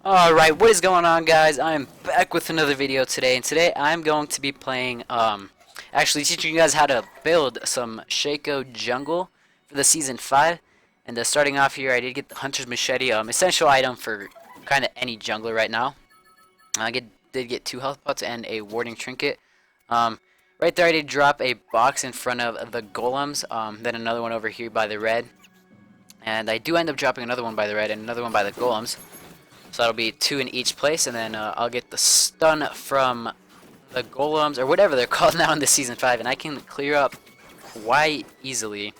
Alright, what is going on, guys? I'm back with another video today, and today I'm going to be playing, actually teaching you guys how to build some Shaco jungle for the Season 5. And starting off here, I did get the Hunter's Machete, essential item for kind of any jungler right now. Did get 2 health pots and a warding trinket. Right there I did drop a box in front of the golems, then another one over here by the red. And I do end up dropping another one by the red and another one by the golems. So that'll be 2 in each place, and then I'll get the stun from the golems, or whatever they're called now in the Season 5, and I can clear up quite easily. In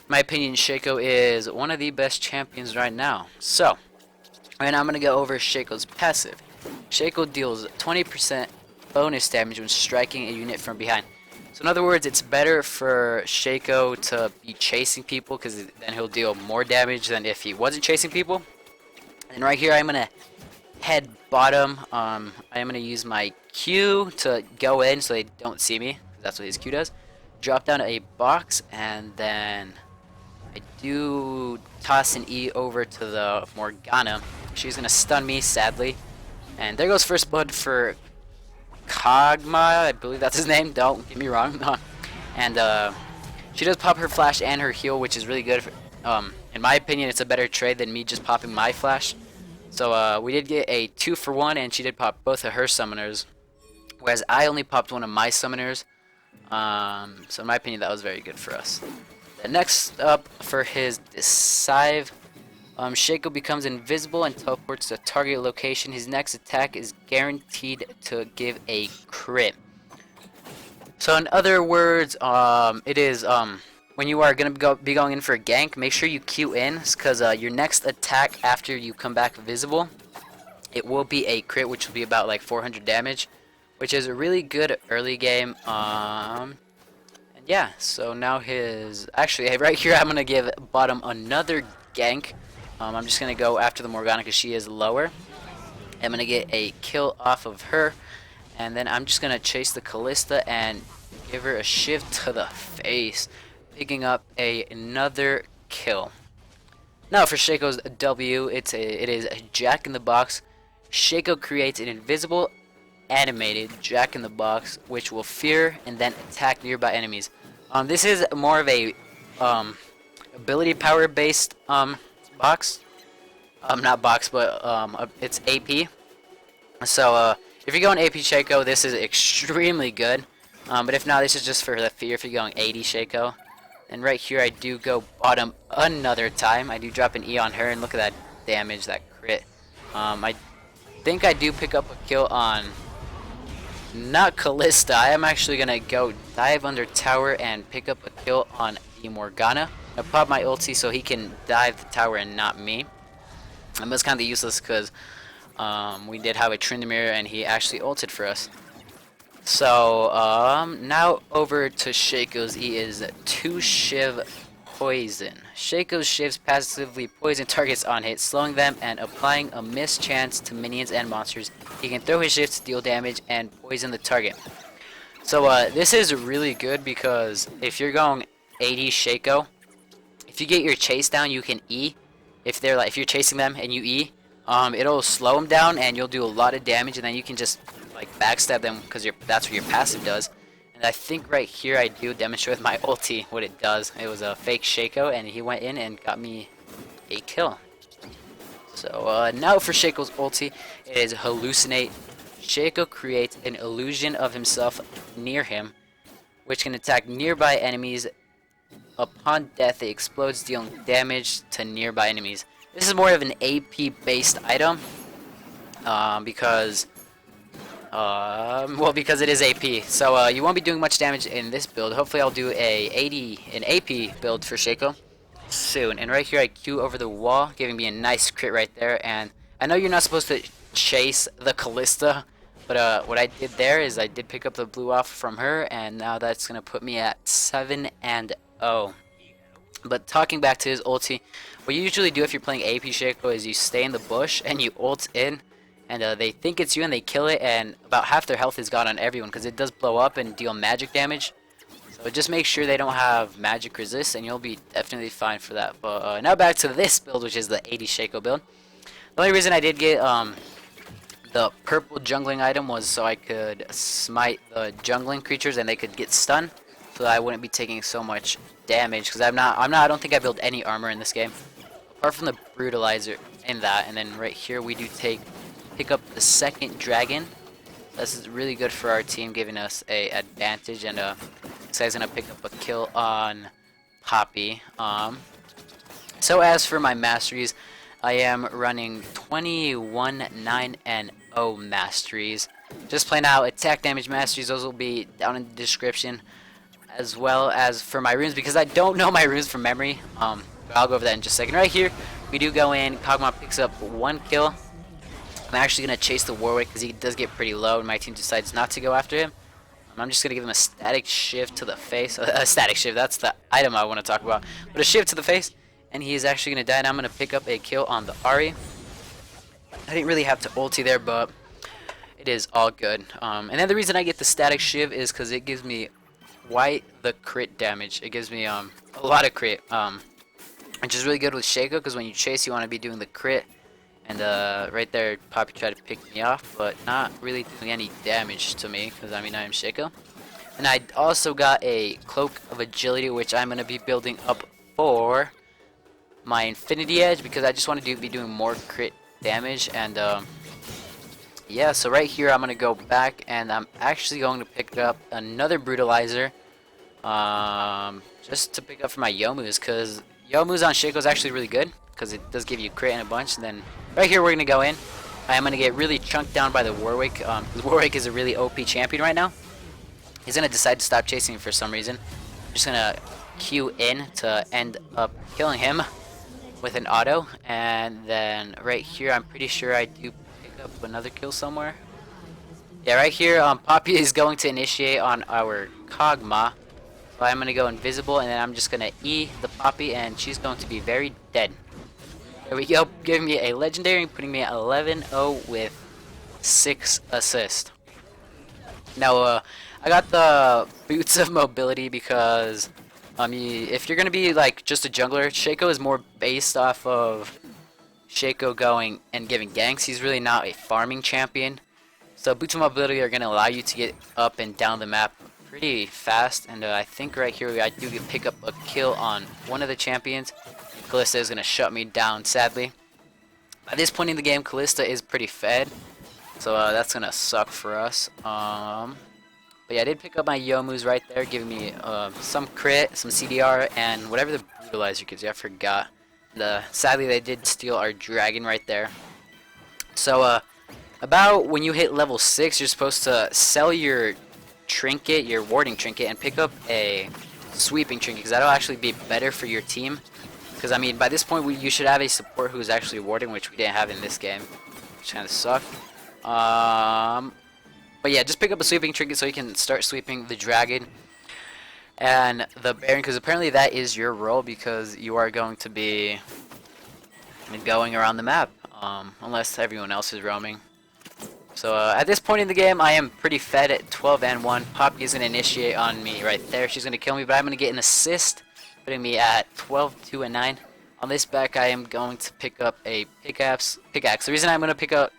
my opinion, Shaco is one of the best champions right now. So, right now I'm going to go over Shaco's passive. Shaco deals 20% bonus damage when striking a unit from behind. So in other words, it's better for Shaco to be chasing people, because then he'll deal more damage than if he wasn't chasing people. And right here, I'm gonna head bottom. I am gonna use my Q to go in so they don't see me. That's what his Q does. Drop down a box, and then I do toss an E over to the Morgana. She's gonna stun me, sadly. And there goes first blood for Kog'Maw. I believe that's his name. Don't get me wrong. And she does pop her flash and her heal, which is really good. In my opinion, it's a better trade than me just popping my flash. So we did get a 2-for-1, and she did pop both of her summoners, whereas I only popped one of my summoners. So in my opinion, that was very good for us. The next up for his Decisive, Shaco becomes invisible and teleports to target location. His next attack is guaranteed to give a crit. So in other words, it is when you are going to be going in for a gank, make sure you Q in, because your next attack after you come back visible, it will be a crit, which will be about like 400 damage, which is a really good early game. And yeah, so now actually right here I'm going to give bottom another gank. I'm just going to go after the Morgana because she is lower. I'm going to get a kill off of her, and then I'm just going to chase the Callista and give her a Shiv to the face, picking up another kill. Now for Shaco's W, it is Jack in the Box. Shaco creates an invisible animated Jack in the Box, which will fear and then attack nearby enemies. This is more of a ability power based box. Not box, but it's AP. So if you're going AP Shaco, this is extremely good. But if not, this is just for the fear if you're going 80 Shaco. And right here, I do go bottom another time. I do drop an E on her, and look at that damage, that crit. I think I do pick up a kill on, not Callista. I am actually going to go dive under tower and pick up a kill on the Morgana. I pop my ulti so he can dive the tower and not me. And that's kind of useless because we did have a Tryndamere, and he actually ulted for us. So, now over to Shaco's E is 2 Shiv Poison. Shaco's Shivs passively poison targets on hit, slowing them and applying a miss chance to minions and monsters. He can throw his Shivs to deal damage and poison the target. So, this is really good because if you're going 80 Shaco, if you get your chase down, you can E. If you're chasing them and you E, it'll slow them down and you'll do a lot of damage, and then you can just like backstab them because that's what your passive does. And I think right here I do demonstrate with my ulti what it does. It was a fake Shaco, and he went in and got me a kill. So now for Shaco's ulti, it is Hallucinate. Shaco creates an illusion of himself near him, which can attack nearby enemies. Upon death, it explodes, dealing damage to nearby enemies. This is more of an AP based item, because it is AP. So you won't be doing much damage in this build. Hopefully I'll do an AP build for Shaco soon. And right here I Q over the wall, giving me a nice crit right there. And I know you're not supposed to chase the Callista, but what I did there is I did pick up the blue off from her, and now that's going to put me at 7-0. But talking back to his ulti, what you usually do if you're playing AP Shaco is you stay in the bush and you ult in, and they think it's you and they kill it, and about half their health is gone on everyone because it does blow up and deal magic damage. So just make sure they don't have magic resist, and you'll be definitely fine for that. But now back to this build, which is the 80 Shaco build. The only reason I did get the purple jungling item was so I could smite the jungling creatures and they could get stunned, so that I wouldn't be taking so much damage. Because I don't think I build any armor in this game, apart from the brutalizer in that. And then right here we do pick up the second dragon. This is really good for our team, giving us a advantage. And this guy's gonna pick up a kill on Poppy. So as for my masteries, I am running 21, 9, and 0 masteries. Just plain out attack damage masteries. Those will be down in the description, as well as for my runes, because I don't know my runes from memory. But I'll go over that in just a second. Right here, we do go in. Kog'Maw picks up 1 kill. I'm actually gonna chase the Warwick because he does get pretty low, and my team decides not to go after him. I'm just gonna give him a static shiv to the face. A static shiv. That's the item I want to talk about. But a shiv to the face. And he is actually going to die, and I'm going to pick up a kill on the Ahri. I didn't really have to ulti there, but it is all good. And then the reason I get the static shiv is because it gives me the crit damage. It gives me a lot of crit, which is really good with Shaco, because when you chase, you want to be doing the crit. And right there, Poppy tried to pick me off, but not really doing any damage to me, because I mean I am Shaco. And I also got a Cloak of Agility, which I'm going to be building up for my Infinity Edge, because I just want to be doing more crit damage. And yeah, so right here I'm gonna go back, and I'm actually going to pick up another brutalizer, just to pick up for my Youmuus, because Youmuus on Shaco is actually really good, because it does give you crit in a bunch. And then right here we're gonna go in. I am gonna get really chunked down by the Warwick. The Warwick is a really OP champion right now. He's gonna decide to stop chasing me for some reason. I'm just gonna Q in to end up killing him with an auto. And then right here, I'm pretty sure I do pick up another kill somewhere. Yeah, right here, Poppy is going to initiate on our Kog'Maw. So I'm going to go invisible, and then I'm just going to E the Poppy, and she's going to be very dead. There we go, giving me a legendary, putting me at 11-0 with 6 assists. Now, I got the Boots of Mobility because if you're going to be like just a jungler, Shaco is more based off of Shaco going and giving ganks. He's really not a farming champion. So Boots of Mobility are going to allow you to get up and down the map pretty fast. And I think right here I do pick up a kill on one of the champions. Kalista is going to shut me down, sadly. At this point in the game, Kalista is pretty fed. So that's going to suck for us. But yeah, I did pick up my Youmuus right there, giving me some crit, some CDR, and whatever the brutalizer gives you. I forgot. Sadly, they did steal our dragon right there. So about when you hit level 6, you're supposed to sell your trinket, your warding trinket, and pick up a sweeping trinket, because that'll actually be better for your team. Because I mean, by this point, you should have a support who's actually warding, which we didn't have in this game, which kind of sucked. But yeah, just pick up a sweeping trinket so you can start sweeping the dragon and the baron, because apparently that is your role, because you are going to be going around the map, unless everyone else is roaming. So at this point in the game, I am pretty fed at 12-1. Poppy is going to initiate on me right there. She's going to kill me, but I'm going to get an assist, putting me at 12-2-9. On this back, I am going to pick up a pickaxe. The reason I'm going to pick up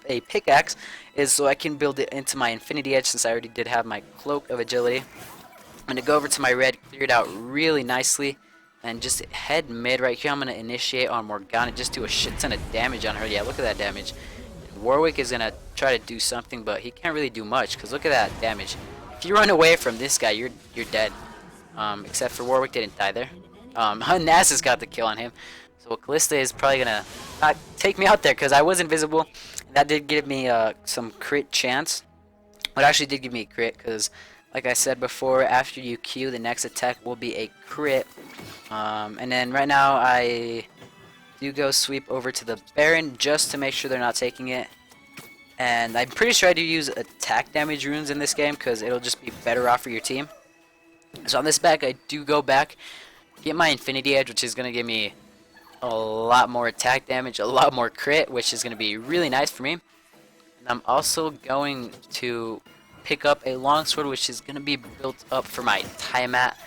a pickaxe is so I can build it into my Infinity Edge, since I already did have my Cloak of Agility. I'm going to go over to my red, clear it out really nicely, and just head mid right here. I'm going to initiate on Morgana, just do a shit ton of damage on her. Yeah, look at that damage. And Warwick is going to try to do something, but he can't really do much, because look at that damage. If you run away from this guy, you're dead. Except for Warwick didn't die there. Nasus got the kill on him. So Kalista is probably going to take me out there, because I was invisible. That did give me some crit chance. It actually did give me a crit, because like I said before, after you Q, the next attack will be a crit. And then right now I do go sweep over to the Baron just to make sure they're not taking it. And I'm pretty sure I do use attack damage runes in this game, because it'll just be better off for your team. So on this back, I do go back, get my Infinity Edge, which is going to give me a lot more attack damage, a lot more crit, which is going to be really nice for me. And I'm also going to pick up a longsword, which is going to be built up for my Tiamat,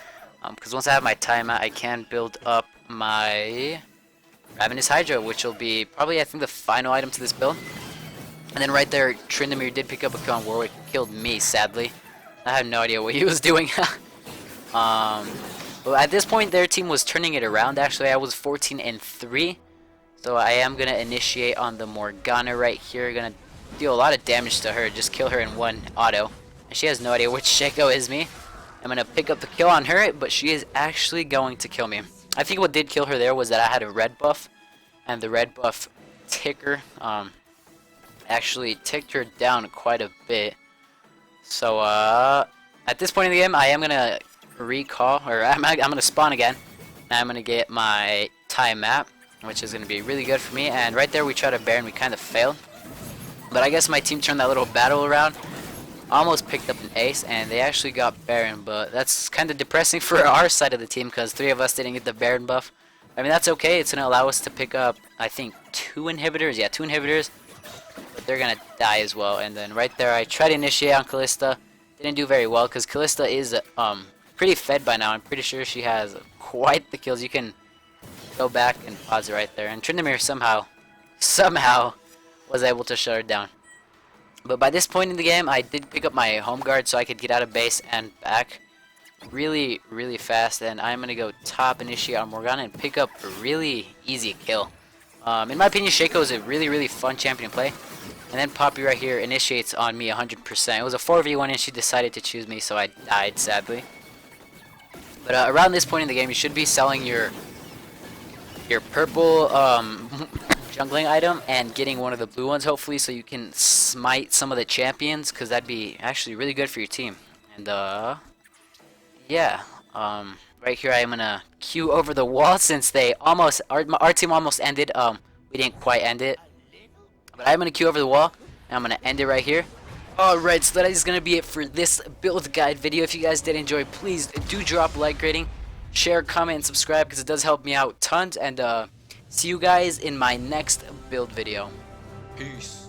because once I have my Tiamat, I can build up my Ravenous Hydra, which will be probably, I think, the final item to this build. And then right there, Tryndamere did pick up a kill on Warwick, killed me, sadly. I have no idea what he was doing. But at this point, their team was turning it around. Actually, I was 14-3. So I am going to initiate on the Morgana right here. Going to deal a lot of damage to her. Just kill her in one auto. And she has no idea which Shaco is me. I'm going to pick up the kill on her, but she is actually going to kill me. I think what did kill her there was that I had a red buff. And the red buff ticker actually ticked her down quite a bit. So at this point in the game, I am going to recall, or I'm going to spawn again. And I'm going to get my time map, which is going to be really good for me. And right there we tried a Baron, we kind of failed. But I guess my team turned that little battle around. Almost picked up an ace, and they actually got Baron. But that's kind of depressing for our side of the team, because 3 of us didn't get the Baron buff. I mean, that's okay. It's going to allow us to pick up, I think, 2 inhibitors. Yeah, 2 inhibitors. But they're going to die as well. And then right there, I tried to initiate on Kalista. Didn't do very well, because Kalista is pretty fed by now. I'm pretty sure she has quite the kills. You can go back and pause it right there. And Tryndamere somehow was able to shut her down. But by this point in the game, I did pick up my home guard so I could get out of base and back really, really fast. And I'm going to go top initiate on Morgana and pick up a really easy kill. In my opinion, Shaco is a really, really fun champion to play. And then Poppy right here initiates on me 100%. It was a 4v1 and she decided to choose me, so I died, sadly. But around this point in the game, you should be selling your purple jungling item and getting one of the blue ones, hopefully, so you can smite some of the champions, because that'd be actually really good for your team. And yeah, right here I am gonna queue over the wall since they almost our team almost ended. We didn't quite end it, but I'm gonna queue over the wall and I'm gonna end it right here. Alright, so that is going to be it for this build guide video. If you guys did enjoy, please do drop a like rating, share, comment, and subscribe, because it does help me out tons. And see you guys in my next build video. Peace.